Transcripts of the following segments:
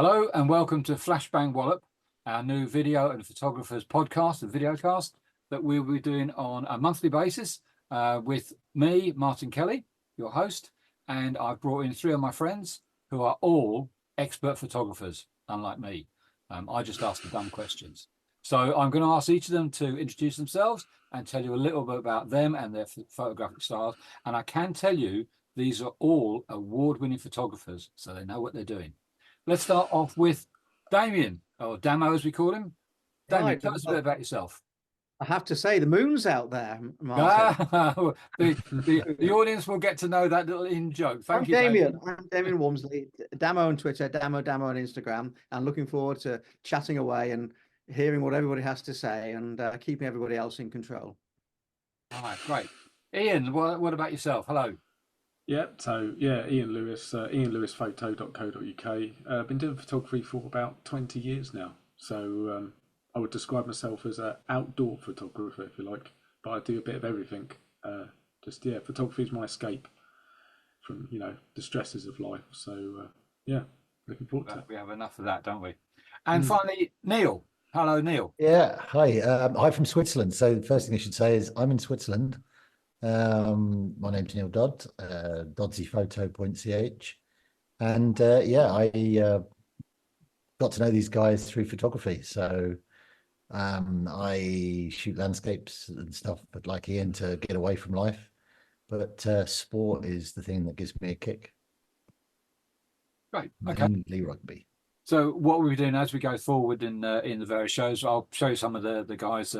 Hello and welcome to Flashbang Wallop, our new video and photographers podcast and videocast that we'll be doing on a monthly basis with me, Martin Kelly, your host, and I've brought in three of my friends who are all expert photographers, unlike me. I just ask the dumb questions. So I'm going to ask each of them to introduce themselves and tell you a little bit about them and their photographic styles. And I can tell you these are all award-winning photographers, so they know what they're doing. Let's start off with Damien, or Damo as we call him. Damien, tell us a bit about yourself. I have to say, the moon's out there, Martin. The audience will get to know that little in-joke. Thank you, Damien. I'm Damien Walmsley, Damo on Twitter, Damo on Instagram, and looking forward to chatting away and hearing what everybody has to say and keeping everybody else in control. All right, great. Ian, what about yourself? Hello. Ian Lewis, ianlewisphoto.co.uk. Been doing photography for about 20 years now. So I would describe myself as an outdoor photographer, if you like, but I do a bit of everything. Photography is my escape from, the stresses of life. So looking forward to it. We have enough of that, don't we? And finally, Neil. Hello, Neil. Yeah, hi. I'm from Switzerland. So the first thing I should say is I'm in Switzerland. My name's Neil Dodd, dodsyphoto.ch, and I got to know these guys through photography. So I shoot landscapes and stuff, but like Ian, to get away from life. But sport is the thing that gives me a kick. Right. Okay. Mainly rugby. So what we'll be doing as we go forward in the various shows, I'll show you some of the guys'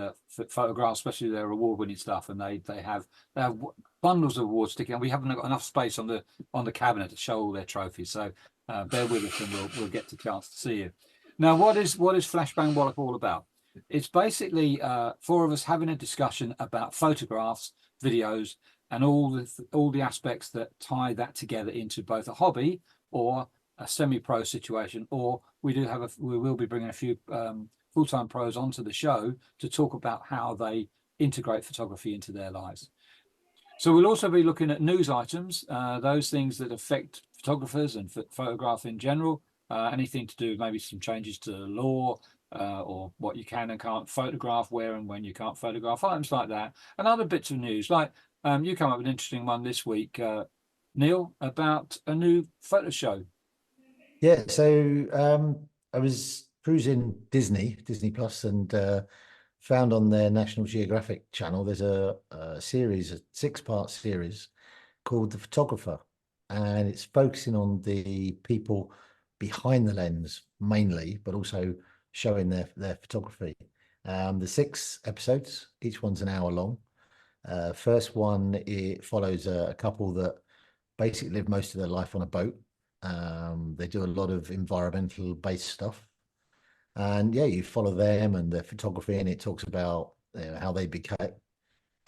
photographs, especially their award-winning stuff, and they have bundles of awards sticking out. We haven't got enough space on the cabinet to show all their trophies, so bear with us and we'll get the chance to see you. Now, what is Flashbang Wallop all about? It's basically four of us having a discussion about photographs, videos, and all the aspects that tie that together into both a hobby or a semi-pro situation, or we will be bringing a few full-time pros onto the show to talk about how they integrate photography into their lives. So we'll also be looking at news items, those things that affect photographers and photograph in general, anything to do with maybe some changes to the law, or what you can and can't photograph, where and when you can't photograph, items like that, and other bits of news. Like you come up with an interesting one this week, Neil, about a new photo show. Yeah, so I was cruising Disney Plus, and found on their National Geographic channel there's a series, a 6-part series called The Photographer, and it's focusing on the people behind the lens mainly, but also showing their photography. The 6 episodes, each one's an hour long. First one, it follows a couple that basically live most of their life on a boat. They do a lot of environmental based stuff, and you follow them and their photography, and it talks about how they became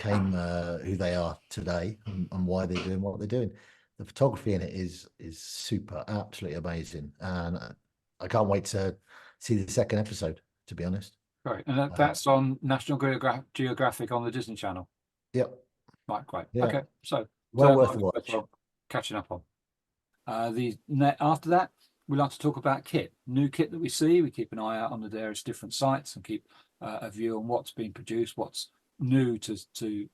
who they are today and why they're doing what they're doing. The photography in it is super, absolutely amazing, and I can't wait to see the second episode, to be honest. Right, and that's on National Geographic on the Disney Channel. Yep. Right, great. Yeah. Okay, so worth a watch. Catching up on. After that, we like to talk about new kit that we see. We keep an eye out on the various different sites and keep a view on what's being produced, what's new to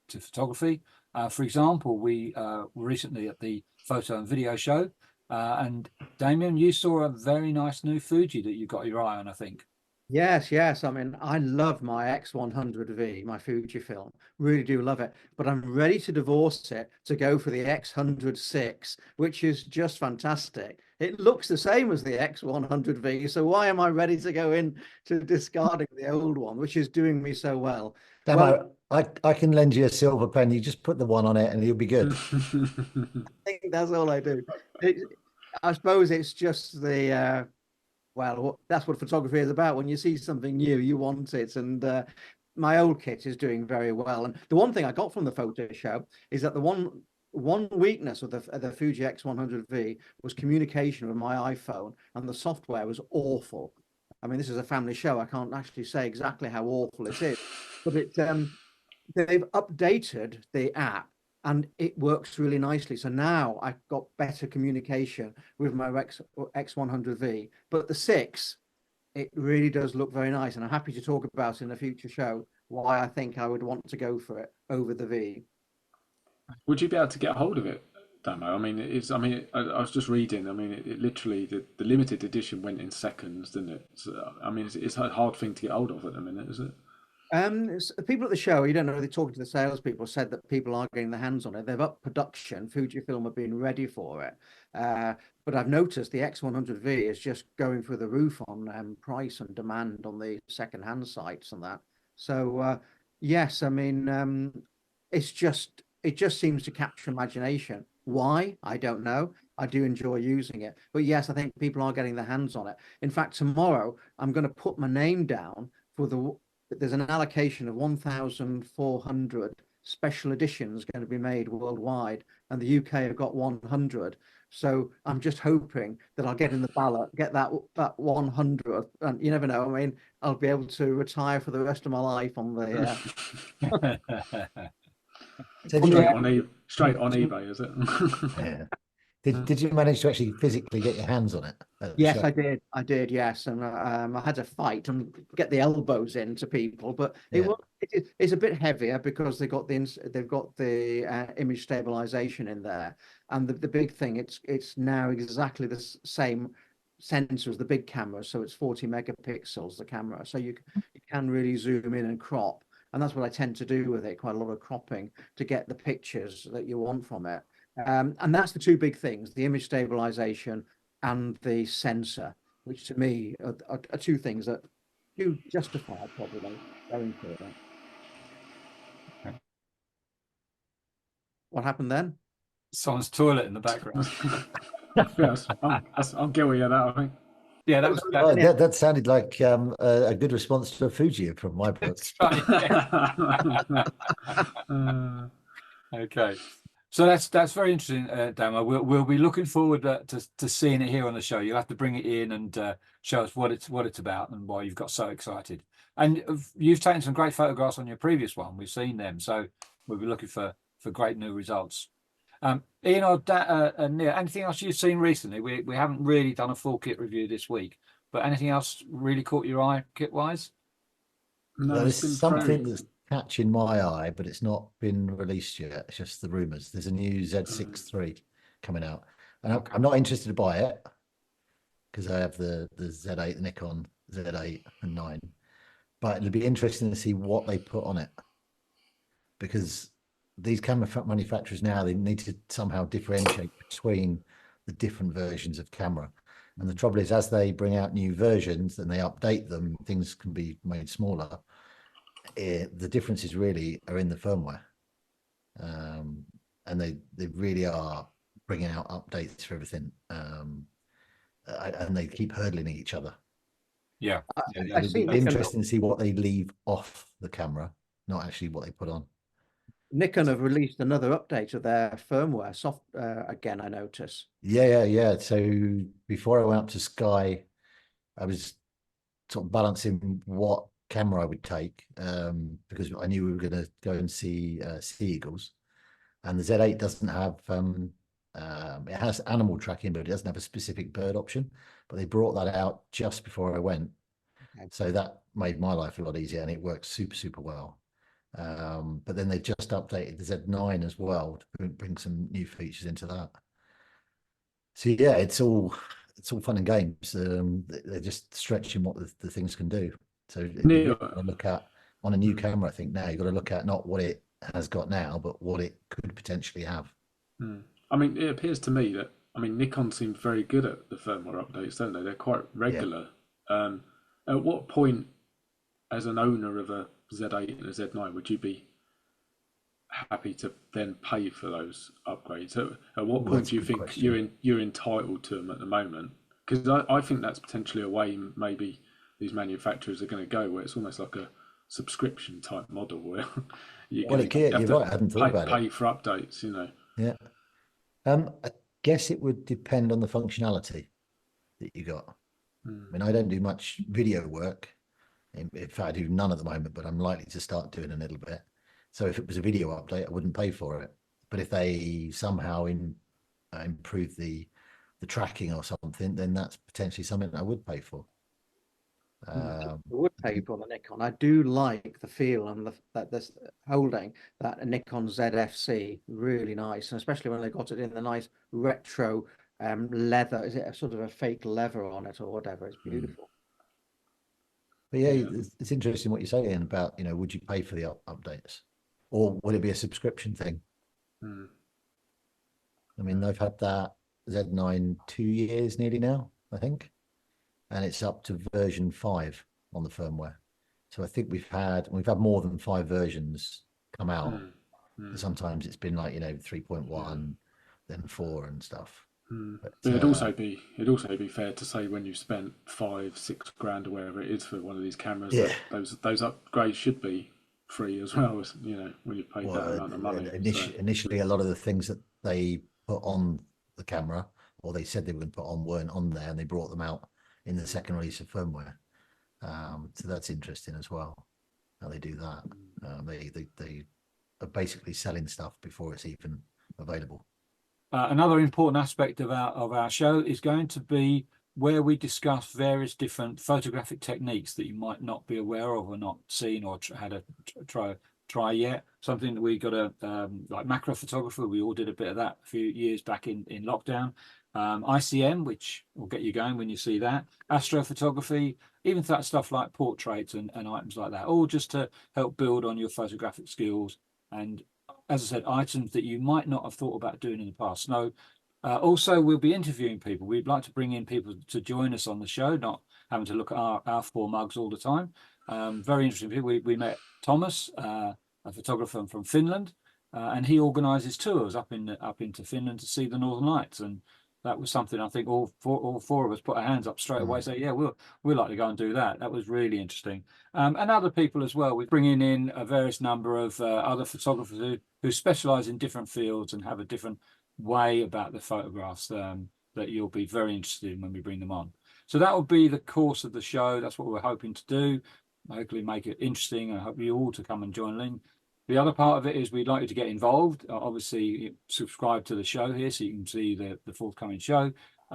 photography. For example, we were recently at the photo and video show, and Damien, you saw a very nice new Fuji that you got your eye on, I think. Yes. I mean, I love my X100V, my Fujifilm. Really do love it. But I'm ready to divorce it to go for the X100VI, which is just fantastic. It looks the same as the X100V. So why am I ready to go in to discarding the old one, which is doing me so well? Damo, I can lend you a silver pen. You just put the one on it and you'll be good. I think that's all I do. I suppose it's just the... Well, that's what photography is about. When you see something new, you want it. And my old kit is doing very well. And the one thing I got from the photo show is that the one weakness of the Fuji X100V was communication with my iPhone, and the software was awful. I mean, this is a family show. I can't actually say exactly how awful it is, but they've updated the app and it works really nicely. So now I've got better communication with my X100V. But the 6, it really does look very nice, and I'm happy to talk about in a future show why I think I would want to go for it over the V. Would you be able to get hold of it, Damo? I mean, it's. I mean, I was just reading. I mean, it literally the limited edition went in seconds, didn't it? So, I mean, it's a hard thing to get hold of at the minute, is it? People at the show, you don't know, they're talking to the salespeople, said that people are getting their hands on it. They've upped production. Fujifilm have been ready for it. But I've noticed the X100V is just going through the roof on price and demand on the second-hand sites and that. So yes, I mean, it just seems to capture imagination. Why? I don't know. I do enjoy using it. But yes, I think people are getting their hands on it. In fact, tomorrow I'm going to put my name down for there's an allocation of 1,400 special editions going to be made worldwide, and the UK have got 100. So I'm just hoping that I'll get in the ballot, get that 100, and you never know. I mean, I'll be able to retire for the rest of my life on the. So Straight on eBay, is it? yeah. Did you manage to actually physically get your hands on it at the Yes, show? I did, yes, and I had to fight and get the elbows into people, but Yeah. it's a bit heavier because they've got the image stabilization in there, and the big thing, it's now exactly the same sensor as the big camera, so it's 40 megapixels the camera, so you can really zoom in and crop, and that's what I tend to do with it, quite a lot of cropping to get the pictures that you want from it. And that's the two big things, the image stabilization and the sensor, which to me are two things that do justify probably going for it. Okay. What happened then? Someone's toilet in the background. Yes, I'm guilty of that, I think. Yeah, that was Oh, that sounded like a good response to a Fuji from my book. that's right. Okay. So that's very interesting, Damo. We'll be looking forward to seeing it here on the show. You'll have to bring it in and show us what it's about and why you've got so excited. And you've taken some great photographs on your previous one. We've seen them, so we'll be looking for great new results. Ian or Neil, anything else you've seen recently? We haven't really done a full kit review this week, but anything else really caught your eye kit wise? No, There's it's been something very. that's catching my eye, but it's not been released yet. It's just the rumors. There's a new Z6 III coming out, and I'm not interested to buy it because I have the Z8, the Nikon Z8 and 9. But it'll be interesting to see what they put on it, because these camera manufacturers now, they need to somehow differentiate between the different versions of camera. And the trouble is, as they bring out new versions and they update them, things can be made smaller. The differences really are in the firmware, and they really are bringing out updates for everything, and they keep hurdling each other. Yeah, I It'll see be interesting to see what they leave off the camera, not actually what they put on. Nikon have released another update of their firmware again, I notice. Yeah. So before I went up to Sky, I was sort of balancing what camera I would take, because I knew we were going to go and see sea eagles, and the Z8 doesn't have it has animal tracking, but it doesn't have a specific bird option. But they brought that out just before I went, so that made my life a lot easier, and it works super well. But then they just updated the Z9 as well to bring some new features into that. So yeah, it's all fun and games. They're just stretching what the things can do. So you look at on a new camera, I think now you've got to look at not what it has got now, but what it could potentially have. I mean, it appears to me that Nikon seems very good at the firmware updates, don't they? They're quite regular. Yeah. At what point, as an owner of a Z8 and a Z9, would you be happy to then pay for those upgrades? At what point do you think you're entitled to them at the moment? Because I think that's potentially a way maybe these manufacturers are going to go, where it's almost like a subscription type model where you're right. I hadn't thought about it. Pay for updates, you know. Yeah. I guess it would depend on the functionality that you got. I mean, I don't do much video work. In fact, I do none at the moment, but I'm likely to start doing a little bit. So if it was a video update, I wouldn't pay for it. but if they somehow improve the tracking or something, then that's potentially something I would pay for. I would pay for the Nikon. I do like the feel and that this holding that Nikon ZFC, really nice, and especially when they got it in the nice retro leather. Is it a sort of a fake leather on it or whatever? It's beautiful. But yeah, it's interesting what you're saying about, you know, would you pay for the updates, or would it be a subscription thing? I mean, they've had that Z9 2 years nearly now, I think, and it's up to version 5 on the firmware. So I think we've had more than 5 versions come out. Sometimes it's been like, you know, 3.1, then 4 and stuff. But it'd also be fair to say when you've spent 5-6 grand or whatever it is for one of these cameras, that those upgrades should be free as well, as you know, when you've paid that amount of money. Initially, a lot of the things that they put on the camera, or they said they were going to put on, weren't on there, and they brought them out in the second release of firmware. So that's interesting as well, how they do that. They are basically selling stuff before it's even available. Another important aspect of our show is going to be where we discuss various different photographic techniques that you might not be aware of or not seen or had a try yet. Something that we got like macro photography. We all did a bit of that a few years back in lockdown. ICM, which will get you going when you see that. Astrophotography, even that stuff like portraits and items like that, all just to help build on your photographic skills. And as I said, items that you might not have thought about doing in the past. So also, we'll be interviewing people. We'd like to bring in people to join us on the show, not having to look at our 4 mugs all the time. Very interesting people. We met Thomas, a photographer from Finland, and he organises tours up into Finland to see the Northern Lights. And that was something I think all four of us put our hands up straight away. Say, yeah, we'd like to go and do that. That was really interesting. And other people as well. We're bringing in a various number of other photographers who specialise in different fields and have a different way about the photographs that you'll be very interested in when we bring them on. So that will be the course of the show. That's what we're hoping to do. Hopefully make it interesting. I hope you all to come and join in. The other part of it is we'd like you to get involved. Obviously, subscribe to the show here so you can see the forthcoming show.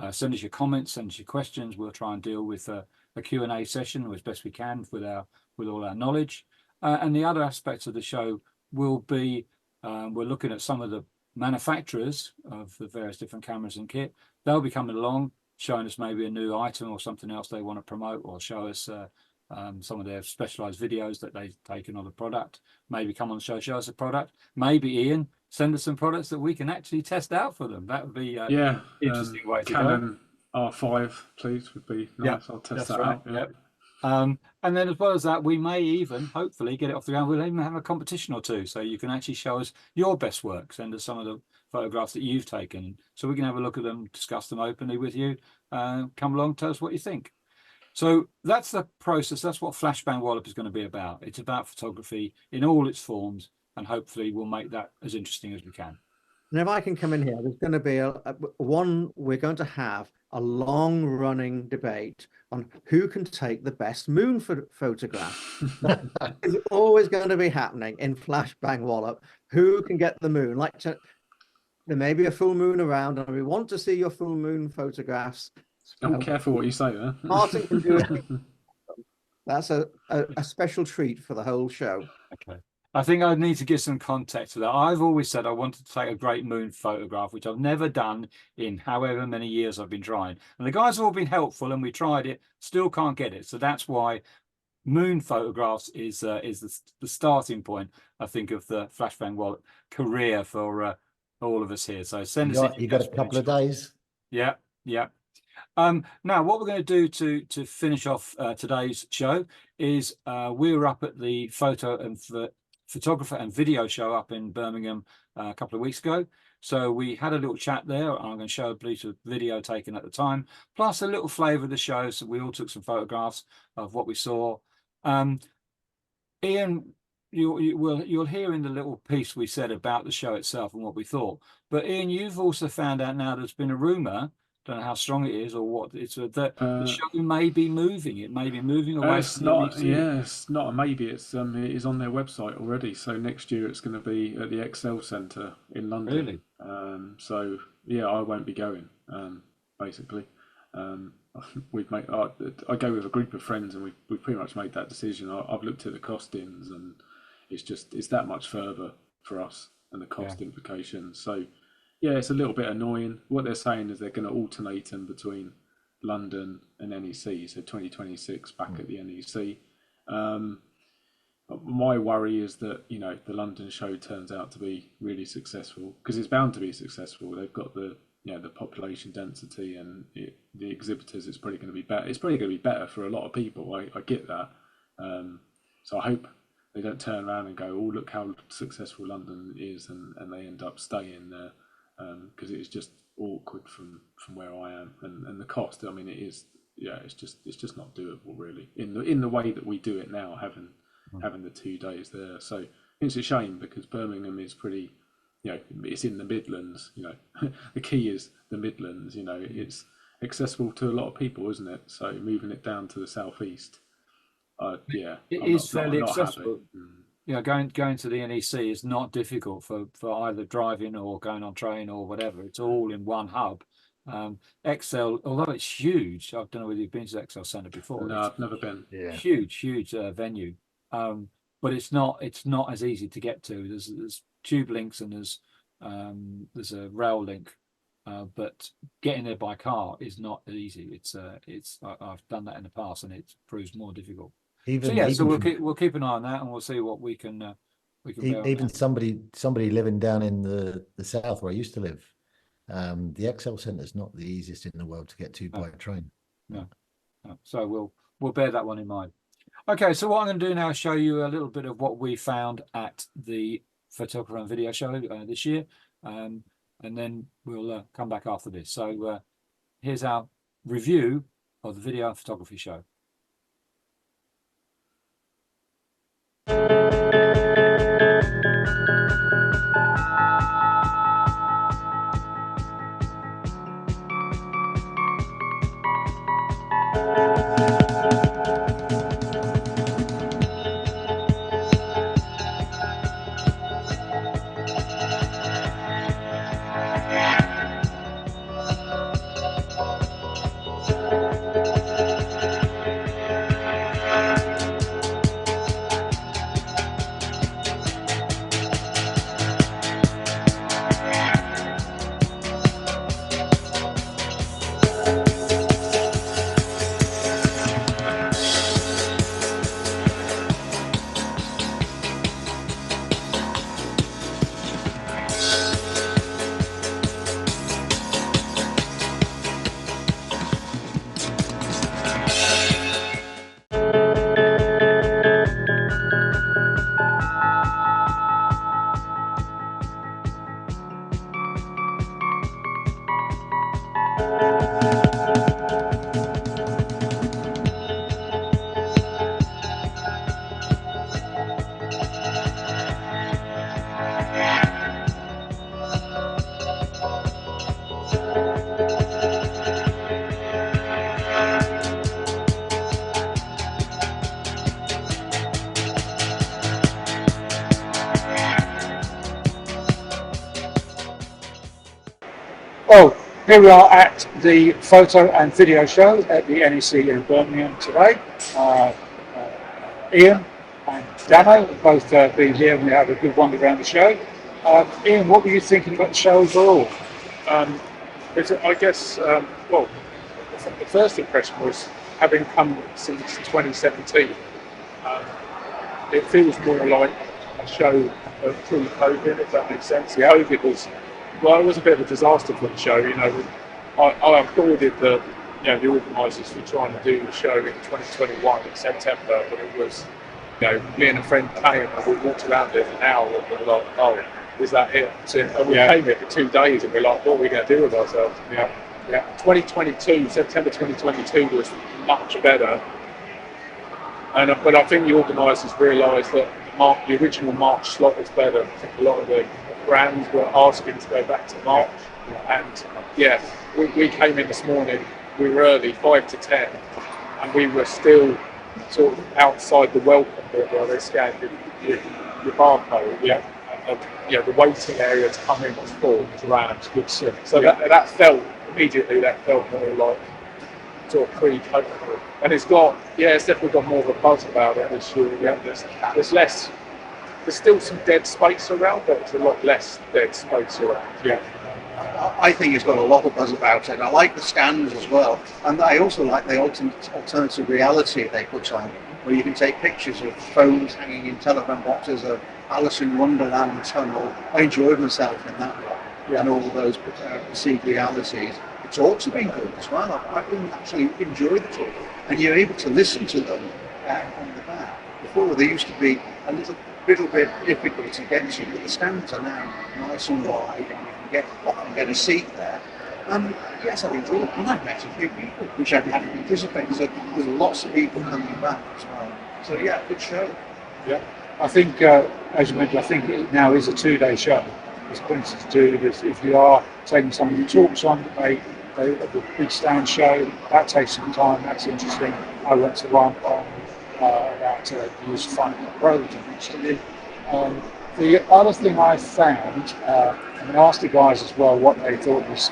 Send us your comments, send us your questions. We'll try and deal with a Q&A session as best we can with all our knowledge. And the other aspects of the show will be we're looking at some of the manufacturers of the various different cameras and kit. They'll be coming along, showing us maybe a new item or something else they want to promote, or show us some of their specialized videos that they've taken on the product. Maybe come on the show us a product. Maybe Ian send us some products that we can actually test out for them. That would be interesting way to Canon R5, please, would be nice. I'll test that out. Yep. And then as well as that, we may even hopefully get it off the ground. We'll even have a competition or two, so you can actually show us your best work. Send us some of the photographs that you've taken, so we can have a look at them, discuss them openly with you. Come along, tell us what you think. So that's the process. That's what Flashbang Wallop is going to be about. It's about photography in all its forms, and hopefully we'll make that as interesting as we can. And if I can come in here, there's going to be we're going to have a long running debate on who can take the best moon photograph. It's always going to be happening in Flashbang Wallop. Who can get the moon? There may be a full moon around, and we want to see your full moon photographs. I'm careful what you say there. Martin can do it. That's a special treat for the whole show. Okay. I think I need to give some context to that. I've always said I wanted to take a great moon photograph, which I've never done in however many years I've been trying. And the guys have all been helpful, and we tried it, still can't get it. So that's why moon photographs is the starting point, I think, of the Flashbang Wallop career for all of us here. So send us. You got a couple of days. Yeah. Now, what we're going to do to finish off today's show is we were up at the photographer and video show up in Birmingham a couple of weeks ago. So we had a little chat there. I'm going to show a piece of video taken at the time, plus a little flavour of the show. So we all took some photographs of what we saw. Ian, you'll hear in the little piece we said about the show itself and what we thought. But Ian, you've also found out now there's been a rumour don't know how strong it is or what. It's the Uh, show may be moving. It may be moving away it's from the not. NEC. Yeah, it's not a maybe. It is on their website already. So next year it's going to be at the Excel Centre in London. Really? So yeah, I won't be going. Basically, we've made. I go with a group of friends, and we've pretty much made that decision. I've looked at the costings, and it's that much further for us and the cost implications. So yeah, it's a little bit annoying. What they're saying is they're going to alternate them between London and NEC, so 2026 back at the NEC. My worry is that the London show turns out to be really successful, because it's bound to be successful. They've got the the population density and the exhibitors. It's probably going to be better. It's probably going to be better for a lot of people. I get that. So I hope they don't turn around and go, "Oh, look how successful London is," and they end up staying there, because it is just awkward from where I am, and the cost. I mean, it is. Yeah, it's just not doable really in the way that we do it now, having the 2 days there. So it's a shame, because Birmingham is pretty. It's in the Midlands. The key is the Midlands. It's accessible to a lot of people, isn't it? So moving it down to the southeast, It is fairly accessible. Going to the NEC is not difficult for either driving or going on train or whatever. It's all in one hub. Excel, although it's huge, I don't know whether you've been to the Excel Centre before. No, I've never been. Yeah. Huge venue. But it's not as easy to get to. There's tube links and there's a rail link, but getting there by car is not easy. I've done that in the past, and it proves more difficult. So we'll keep an eye on that, and we'll see what we can even somebody living down in the south where I used to live. The Excel Centre is not the easiest in the world to get to by train. No. So we'll bear that one in mind. Okay, so what I'm going to do now is show you a little bit of what we found at the photographer and video show this year, and then we'll come back after this. So here's our review of the video and photography show. Well, here we are at the photo and video show at the NEC in Birmingham today. Ian and Dano have both been here, and we had a good wander around the show. Ian, what were you thinking about the show overall? I guess, well, the first impression was, having come since 2017, it feels more like a show of pre-COVID, if that makes sense. Yeah. COVID was, well, it was a bit of a disaster for the show. I applauded the organisers for trying to do the show in 2021 in September, but it was, me and a friend came and we walked around it an hour and we were like, oh, is that it? And we came here for 2 days and we're like, what are we going to do with ourselves? Yeah. 2022, September 2022 was much better. But I think the organisers realised that the original March slot was better. I think a lot of the brands were asking to go back to March. And yeah, we came in this morning. We were early, 5 to 10, and we were still sort of outside the welcome bit where they scanned your barcode. Yeah. And, the waiting area to come in was full. It's around, good shit. So that felt immediately. That felt more like sort of pre-COVID. And it's definitely got more of a buzz about it this year. Yeah, there's less. There's still some dead space around, but it's a lot less dead space around. Yeah. I think it's got a lot of buzz about it. I like the stands as well, and I also like the alternative reality they put on, where you can take pictures of phones hanging in telephone boxes of Alice in Wonderland tunnel. I enjoyed myself in that one, and all those perceived realities. The talks have been good as well. I've actually enjoyed the talk, and you're able to listen to them on the back. Before they used to be a little bit difficult to get to, but the stands are now nice and wide, and you can get a seat there. And yes, I've enjoyed it, and I've met a few people which I hadn't anticipated. So there's lots of people coming back as well. So yeah, good show. Yeah, I think as you mentioned, I think it now is a 2-day show. There's plenty to do. If you are taking some of the talks on, the big stand show, that takes some time. That's interesting. I went to one on about the use of Final Cut Pro, which I'm interested in. The other thing I found, and I asked the guys as well what they thought was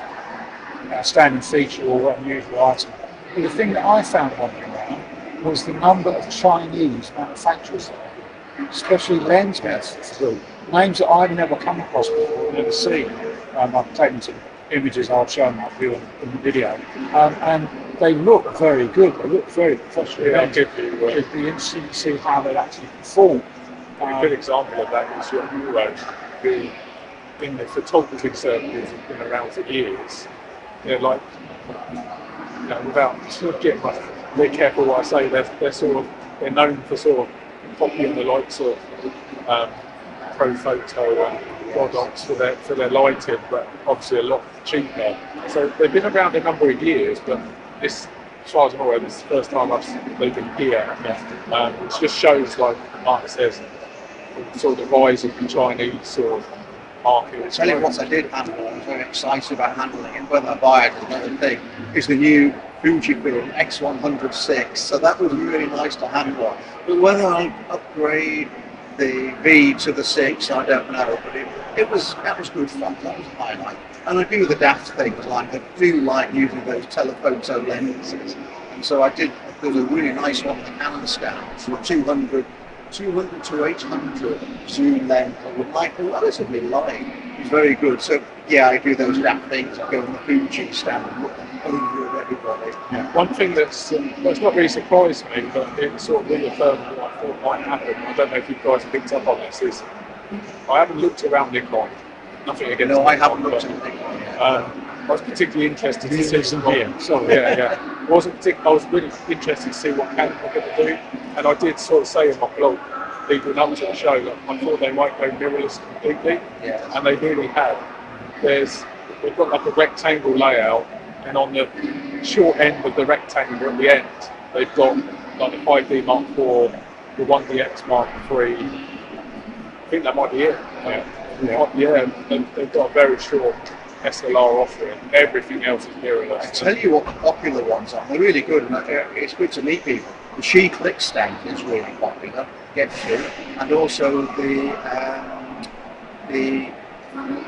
an outstanding feature or unusual item. But the thing that I found wandering around was the number of Chinese manufacturers, especially lens makers, names that I've never come across before, never seen. I've taken some images, I'll show them up here in the video, and they look very good. They look very professional. Yeah, it'd be interesting to see how they actually perform. A good example of that is your Euro, who in the photography circles have been around for years. Without sort of getting very careful what I say, they're known for sort of copying the likes of Pro Photo and Godox for their lighting, but obviously a lot cheaper. So they've been around a number of years, but this, as far as I'm aware, this is the first time they've been here. Which just shows, like Mark says, sort of the rise of the Chinese sort of market. I'll tell you what I did handle, I was very excited about handling it, whether I buy it is another thing, is the new Fujifilm X100-6. So that was really nice to handle. But whether I'll upgrade the V to the 6, I don't know, but that was good fun. That was a highlight. And I do the daft things, like I do like using those telephoto lenses. And so there was a really nice one, the Canon stand, for 200 to 800 zoom length, with like relatively light. It's very good. So yeah, I do those daft things. I go on the Fuji stand and look over at everybody. Yeah. One thing that's not really surprised me, but it sort of reaffirmed what I thought might happen. I don't know if you guys picked up on this. Is I haven't looked around Nikon. Nothing against. No, Nikon, I haven't looked at Nikon yet. I was particularly interested to see some here. Sorry, yeah. I was really interested to see what Canon were going to do, and I did sort of say in my blog, leading up to the show, that I thought they might go mirrorless completely, and they really have. They've got like a rectangle layout, and on the short end of the rectangle at the end, they've got like the 5D Mark IV, the 1DX Mark III. I think that might be it. They've got a very short SLR offering. Everything else is mirrorless. I tell you what, the popular ones are. They're really good, and it's good to meet people. The She Click stand is really popular. Get to, and also the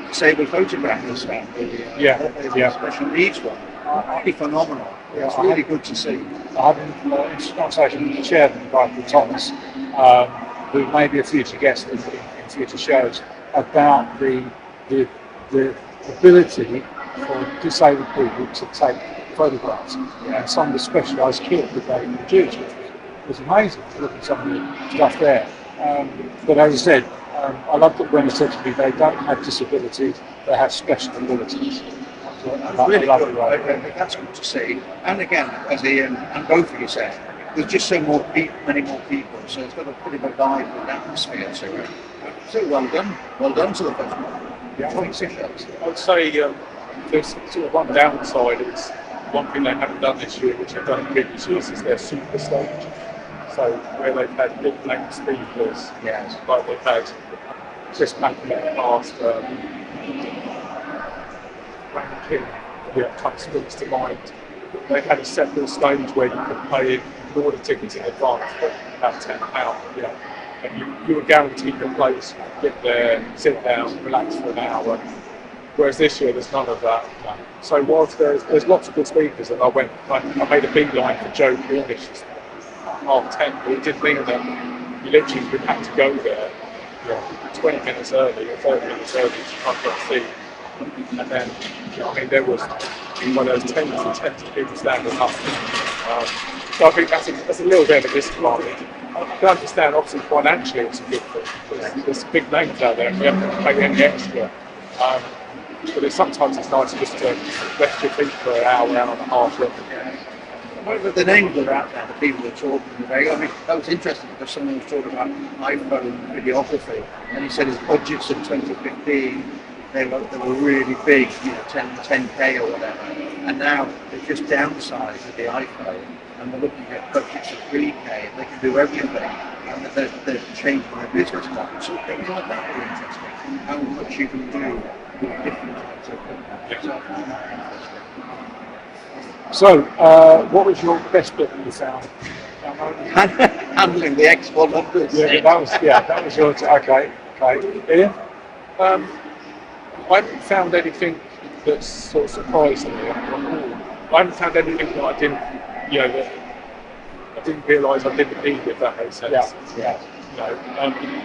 disabled photographer stand. The special needs one. Really phenomenal. Yeah, it's really good to see. I had an interesting conversation with the chairman, a guy called Thomas, who may be a future guest in future shows, about the ability for disabled people to take photographs and some of the specialised kit that they produce, which was amazing to look at some of the stuff there. But as I said, I loved it when he said to me they don't have disabilities, they have special abilities. Really good. That's good to see. And again, as Ian and both of you said, there's just many more people, so it's got a pretty good vibrant atmosphere to it. So well done to the festival. Yeah, I would say there's sort of one downside. It's one thing they haven't done this year, which they've done in previous years, is their super stage. So where they've had big length speakers, like they've had Chris Mackin in the past, ranking kind of springs to mind. They had a separate stage where you could pay in order tickets in advance, but about £10, and you were guaranteed your place, get there, sit down, relax for an hour. Whereas this year, there's none of that. So whilst there's lots of good speakers, and I made a beeline for Joe Cornish at 10:30, but it did mean that you literally would have to go there 20 minutes early or 30 minutes early to try and get a seat. And then, there was tens and tens of people standing up. So I think that's a little bit of a disadvantage. I can understand, obviously, financially it's a good thing, because there's big names out there and we haven't to pay any extra. But sometimes it's nice just to rest your feet for an hour and a half. The names are out there, the people are talking about. That was interesting because someone was talking about iPhone videography, and he said his budgets in 2015 they were really big, 10K or whatever, and now they've just downsized with the iPhone, and they're looking at budgets of 3K, and they can do everything, and they're changing their business model. So things like that are interesting. How much you can do with different types of So, what was your best bit that you found? handling the X100. That was yours. Okay. Ian? I haven't found anything that's sort of surprised me. I haven't found anything that I didn't, that I didn't realise I didn't need, if that makes sense.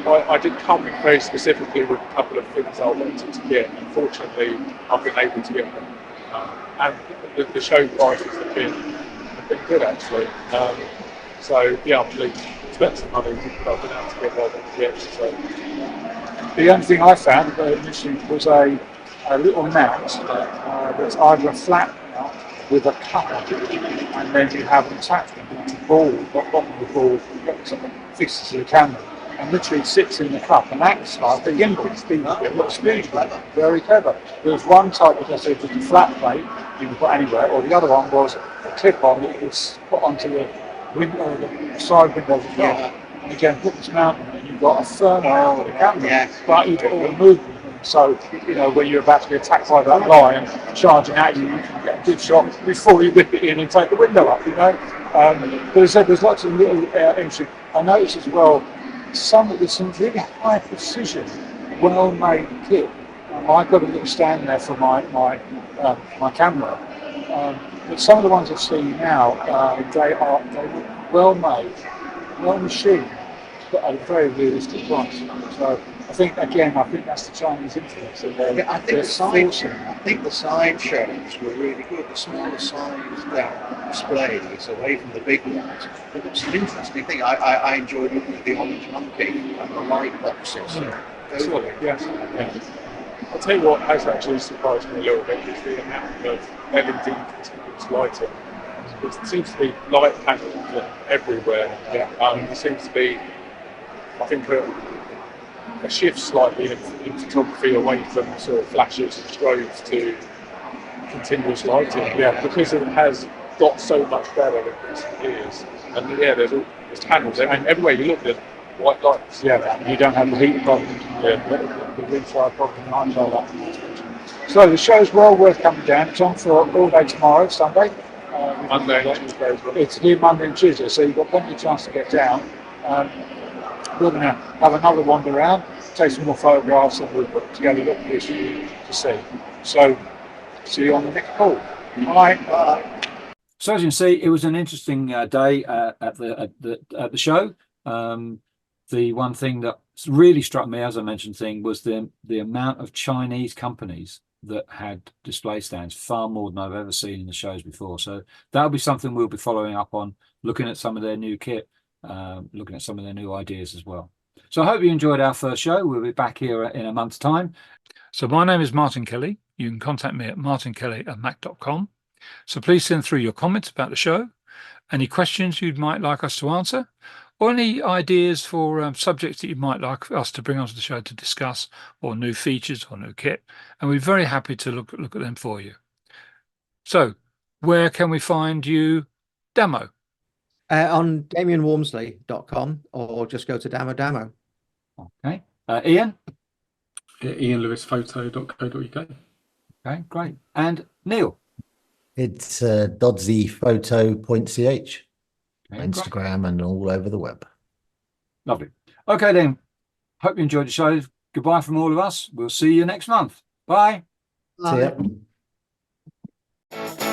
I did come very specifically with a couple of things I wanted to get. Unfortunately, I've been able to get them. And the show prices have been good, actually. So, I'm pleased. Spent some money, but I've been able to get what I get. So. The only thing I found initially was a little mount that's either a flat mount with a cup on it, and then you have an attachment with the ball, bottom of the ball, fixed to the camera, and literally sits in the cup and acts like the gimbal. It's very clever. There was one type, as I said, just a flat plate you could put anywhere, or the other one was a clip-on that you could put onto the window, the side window of the car. And again, put this mount on it, and you've got a firm mount for the camera, but you've got all the movement. So, when you're about to be attacked by that lion charging at you, you can get a good shot before you whip it in and take the window up, But as I said, there's lots of little interesting. I noticed as well, there's some really high precision, well-made kit. I've got a little stand there for my camera. But some of the ones I've seen now, they look well-made, well-machined, but at a very realistic price. So I think that's the Chinese influence. I think the side shows were really good. The smaller size displays away from the big ones. But it's an interesting thing. I enjoyed looking at the orange monkey and the light boxes. Yes. I'll tell you what has actually surprised me a little bit is the amount of LED continuous lighting. It seems to be light panels everywhere. There seems to be, I think, a shift slightly in photography away from sort of flashes and strobes to continuous lighting. Because it has got so much better in recent years. And there's panels, and everywhere you look, there's white lights. You don't have the heat problem, the refire problem, and all that. So the show's well worth coming down. It's on for all day tomorrow, Sunday. Monday and Tuesday as well. It's here Monday and Tuesday, so you've got plenty of chance to get down. We're going to have another wander around, take some more photographs, and we'll put together a little piece for you to see. So, see you on the next call. Bye. So as you can see, it was an interesting day at the show. The one thing that really struck me, as I mentioned, was the amount of Chinese companies that had display stands, far more than I've ever seen in the shows before. So that'll be something we'll be following up on, looking at some of their new kit, looking at some of their new ideas as well. So I hope you enjoyed our first show. We'll be back here in a month's time. So my name is Martin Kelly. You can contact me at martinkelly@mac.com. So please send through your comments about the show, any questions you'd might like us to answer, or any ideas for subjects that you might like us to bring onto the show to discuss, or new features or new kit. And we're very happy to look at them for you. So where can we find you, Damo? On DamianWarmsley.com, or just go to Damo. Okay. Ian? IanLewisPhoto.co.uk. Okay, great. And Neil. It's dodsyphoto.ch Okay, great. Instagram and all over the web. Lovely. Okay, then. Hope you enjoyed the show. Goodbye from all of us. We'll see you next month. Bye. See ya. Bye.